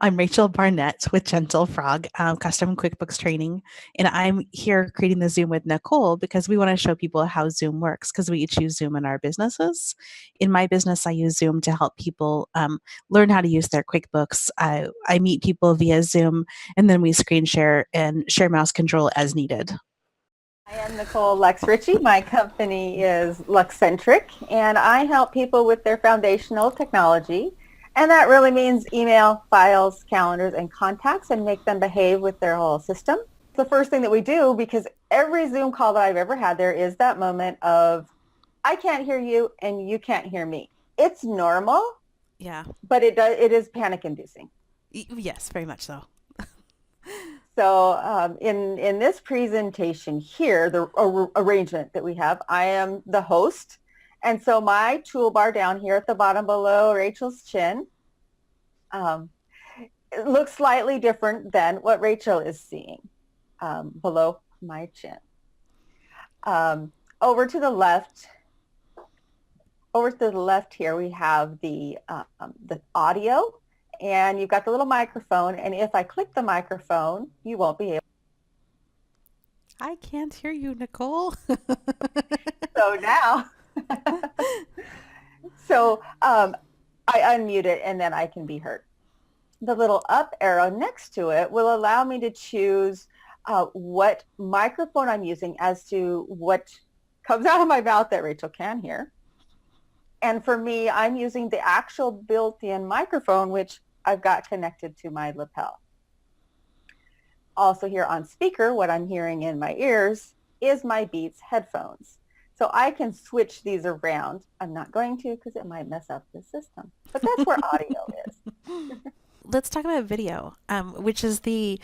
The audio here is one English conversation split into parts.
I'm Rachel Barnett with Gentle Frog, Custom QuickBooks Training, and I'm here creating the Zoom with Nicole because we want to show people how Zoom works because we each use Zoom in our businesses. In my business, I use Zoom to help people learn how to use their QuickBooks. I meet people via Zoom, and then we screen share and share mouse control as needed. I am Nicole Ritchie. My company is Luxcentric, and I help people with their foundational technology. And that really means email, files, calendars, and contacts, and make them behave with their whole system. It's the first thing that we do because every Zoom call that I've ever had, there is that moment of, I can't hear you and you can't hear me. It's normal. Yeah. But it is panic inducing. Yes, very much so. So in this presentation here, the arrangement that we have, I am the host. And so my toolbar down here at the bottom below Rachel's chin, it looks slightly different than what Rachel is seeing below my chin. Over to the left here, we have the audio. And you've got the little microphone, and if I click the microphone, you won't be able. I can't hear you, Nicole. So now, I unmute it, and then I can be heard. The little up arrow next to it will allow me to choose what microphone I'm using as to what comes out of my mouth that Rachel can hear. And for me, I'm using the actual built-in microphone, which I've got connected to my lapel. Also here on speaker, what I'm hearing in my ears is my Beats headphones. So I can switch these around. I'm not going to because it might mess up the system. But that's where audio is. Let's talk about video, which is the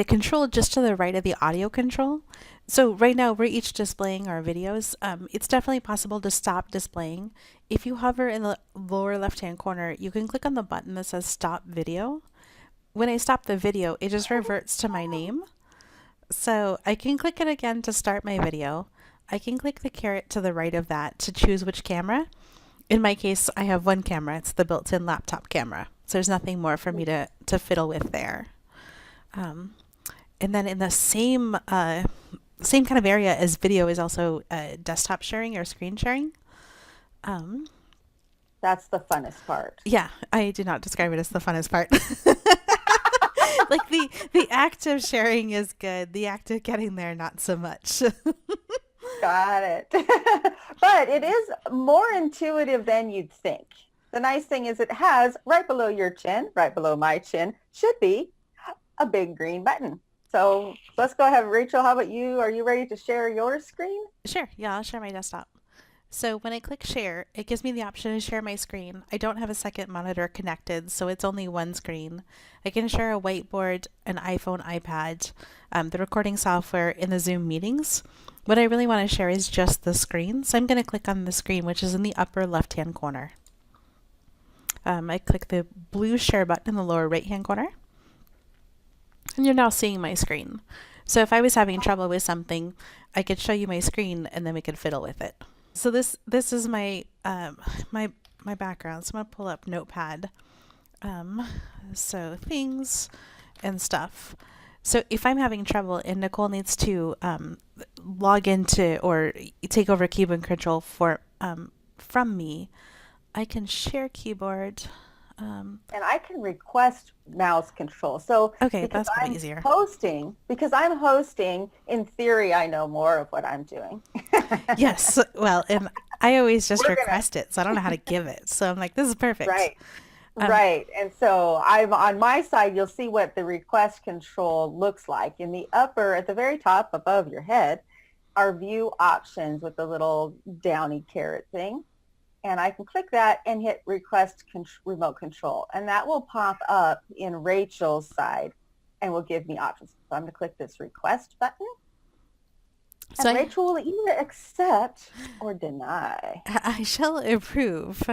control just to the right of the audio control. So right now we're each displaying our videos. It's definitely possible to stop displaying. If you hover in the lower left-hand corner, you can click on the button that says Stop Video. When I stop the video, it just reverts to my name. So I can click it again to start my video. I can click the caret to the right of that to choose which camera. In my case, I have one camera. It's the built-in laptop camera. So there's nothing more for me to fiddle with there. And then in the same kind of area as video is also desktop sharing or screen sharing. That's the funnest part. Yeah, I did not describe it as the funnest part. Like the act of sharing is good. The act of getting there, not so much. Got it. But it is more intuitive than you'd think. The nice thing is it has right below your chin, right below my chin, should be a big green button. So let's go ahead. Rachel, how about you? Are you ready to share your screen? Sure. Yeah, I'll share my desktop. So when I click share, it gives me the option to share my screen. I don't have a second monitor connected, so it's only one screen. I can share a whiteboard, an iPhone, iPad, the recording software in the Zoom meetings. What I really want to share is just the screen. So I'm going to click on the screen, which is in the upper left-hand corner. I click the blue share button in the lower right-hand corner. And you're now seeing my screen. So if I was having trouble with something, I could show you my screen and then we could fiddle with it. So this is my my background. So I'm gonna pull up Notepad. So things and stuff. So if I'm having trouble and Nicole needs to log into or take over keyboard control from me, I can share keyboard. And I can request mouse control. So okay, that's probably easier. Because I'm hosting, in theory, I know more of what I'm doing. Yes. Well, and I always just request it, so I don't know how to give it. So I'm like, this is perfect. Right. Right. And so I'm on my side, you'll see what the request control looks like. In the upper, at the very top above your head, are view options with the little downy caret thing. And I can click that and hit request remote control. And that will pop up in Rachel's side and will give me options. So I'm going to click this request button. And so Rachel will either accept or deny. I shall approve.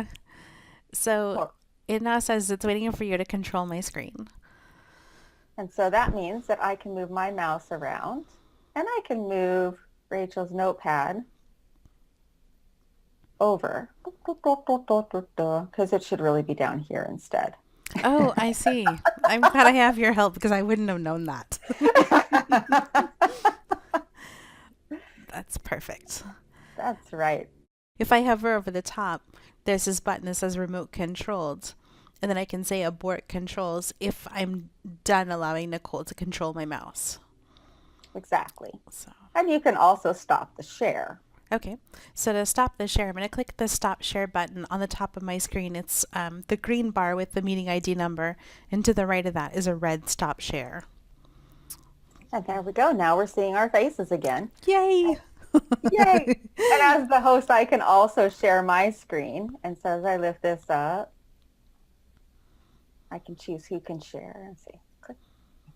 So it now says it's waiting for you to control my screen. And so that means that I can move my mouse around and I can move Rachel's notepad over because it should really be down here instead. Oh, I see. I'm glad I have your help because I wouldn't have known that. That's perfect. That's right. If I hover over the top, there's this button that says remote controlled. And then I can say abort controls if I'm done allowing Nicole to control my mouse. Exactly. So, And you can also stop the share. okay. So to stop the share, I'm going to click the stop share button on the top of my screen. It's the green bar with the meeting ID number. And to the right of that is a red stop share. And there we go. Now we're seeing our faces again. Yay! Yay! And as the host, I can also share my screen. And so as I lift this up, I can choose who can share. And see,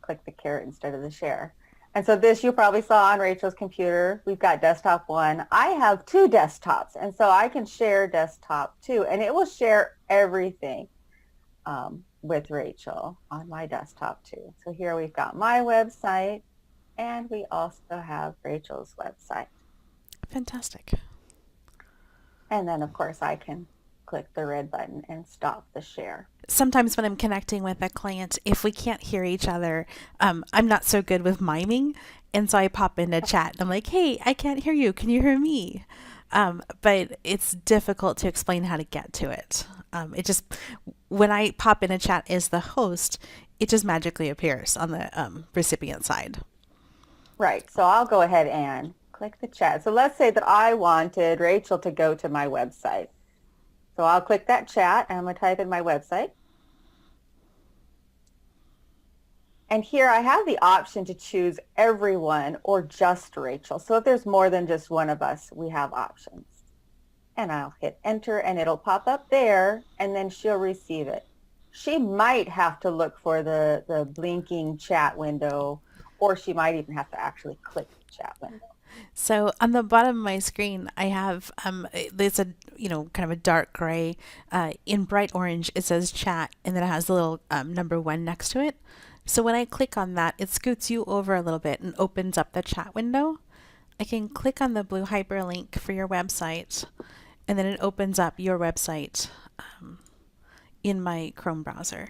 click the caret instead of the share. And so this you probably saw on Rachel's computer. We've got desktop 1. I have 2 desktops, and so I can share desktop 2, and it will share everything with Rachel on my desktop 2. So here we've got my website, and we also have Rachel's website. Fantastic. And then, of course, I can click the red button and stop the share. Sometimes when I'm connecting with a client, if we can't hear each other, I'm not so good with miming. And so I pop in a chat and I'm like, hey, I can't hear you. Can you hear me? But it's difficult to explain how to get to it. It just, when I pop in a chat as the host, it just magically appears on the recipient side. Right. So I'll go ahead and click the chat. So let's say that I wanted Rachel to go to my website. So I'll click that chat and I'm going to type in my website. And here I have the option to choose everyone or just Rachel. So if there's more than just one of us, we have options. And I'll hit enter and it'll pop up there and then she'll receive it. She might have to look for the blinking chat window, or she might even have to actually click the chat window. So on the bottom of my screen, I have it's a kind of a dark gray. In bright orange, it says chat, and then it has a little number 1 next to it. So when I click on that, it scoots you over a little bit and opens up the chat window. I can click on the blue hyperlink for your website, and then it opens up your website in my Chrome browser,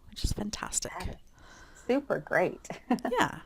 which is fantastic. That is super great. Yeah.